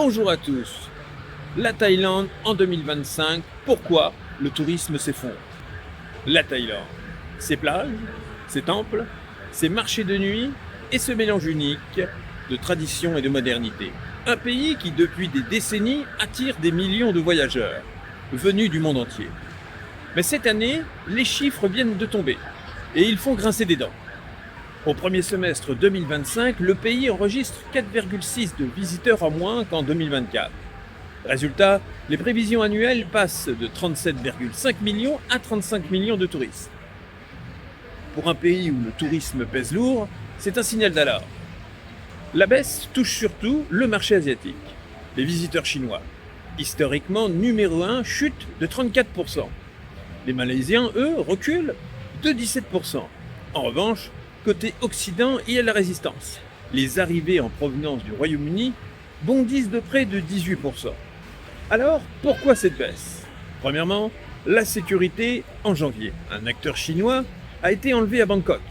Bonjour à tous. La Thaïlande en 2025, pourquoi le tourisme s'effondre? La Thaïlande, ses plages, ses temples, ses marchés de nuit et ce mélange unique de tradition et de modernité. Un pays qui depuis des décennies attire des millions de voyageurs venus du monde entier. Mais cette année, les chiffres viennent de tomber et ils font grincer des dents. Au premier semestre 2025, le pays enregistre 4,6 de visiteurs en moins qu'en 2024. Résultat, les prévisions annuelles passent de 37,5 millions à 35 millions de touristes. Pour un pays où le tourisme pèse lourd, c'est un signal d'alarme. La baisse touche surtout le marché asiatique. Les visiteurs chinois, historiquement numéro 1, chutent de 34%. Les Malaisiens, eux, reculent de 17%. En revanche, côté Occident, il y a la résistance. Les arrivées en provenance du Royaume-Uni bondissent de près de 18%. Alors, pourquoi cette baisse? Premièrement, la sécurité en janvier. Un acteur chinois a été enlevé à Bangkok.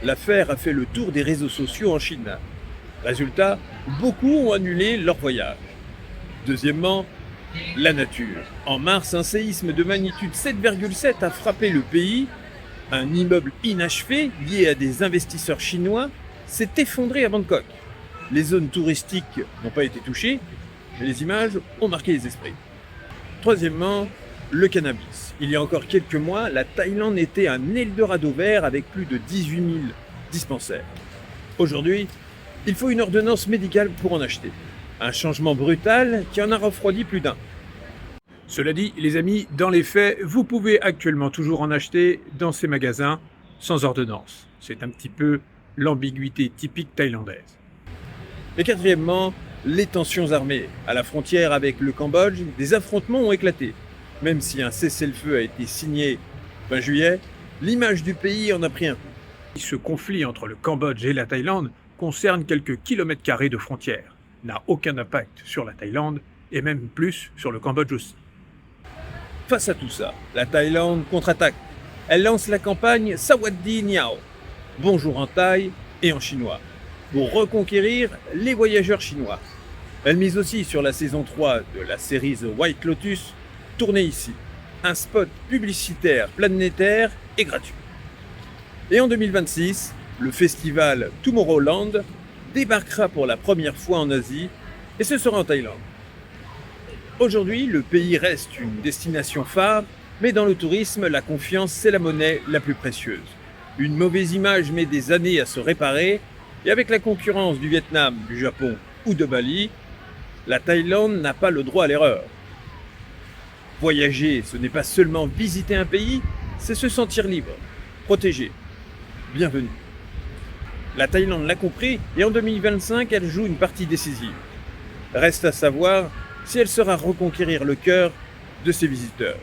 L'affaire a fait le tour des réseaux sociaux en Chine. Résultat, beaucoup ont annulé leur voyage. Deuxièmement, la nature. En mars, un séisme de magnitude 7,7 a frappé le pays. Un immeuble inachevé, lié à des investisseurs chinois, s'est effondré à Bangkok. Les zones touristiques n'ont pas été touchées, mais les images ont marqué les esprits. Troisièmement, le cannabis. Il y a encore quelques mois, la Thaïlande était un Eldorado vert avec plus de 18 000 dispensaires. Aujourd'hui, il faut une ordonnance médicale pour en acheter. Un changement brutal qui en a refroidi plus d'un. Cela dit, les amis, dans les faits, vous pouvez actuellement toujours en acheter dans ces magasins sans ordonnance. C'est un petit peu l'ambiguïté typique thaïlandaise. Et quatrièmement, les tensions armées. À la frontière avec le Cambodge, des affrontements ont éclaté. Même si un cessez-le-feu a été signé fin juillet, l'image du pays en a pris un coup. Ce conflit entre le Cambodge et la Thaïlande concerne quelques kilomètres carrés de frontières, n'a aucun impact sur la Thaïlande et même plus sur le Cambodge aussi. Face à tout ça, la Thaïlande contre-attaque. Elle lance la campagne Sawadee Niao, bonjour en thaï et en chinois, pour reconquérir les voyageurs chinois. Elle mise aussi sur la saison 3 de la série The White Lotus, tournée ici. Un spot publicitaire planétaire et gratuit. Et en 2026, le festival Tomorrowland débarquera pour la première fois en Asie et ce sera en Thaïlande. Aujourd'hui, le pays reste une destination phare, mais dans le tourisme, la confiance, c'est la monnaie la plus précieuse. Une mauvaise image met des années à se réparer, et avec la concurrence du Vietnam, du Japon ou de Bali, la Thaïlande n'a pas le droit à l'erreur. Voyager, ce n'est pas seulement visiter un pays, c'est se sentir libre, protégé. Bienvenue. La Thaïlande l'a compris, et en 2025, elle joue une partie décisive. Reste à savoir si elle saura reconquérir le cœur de ses visiteurs.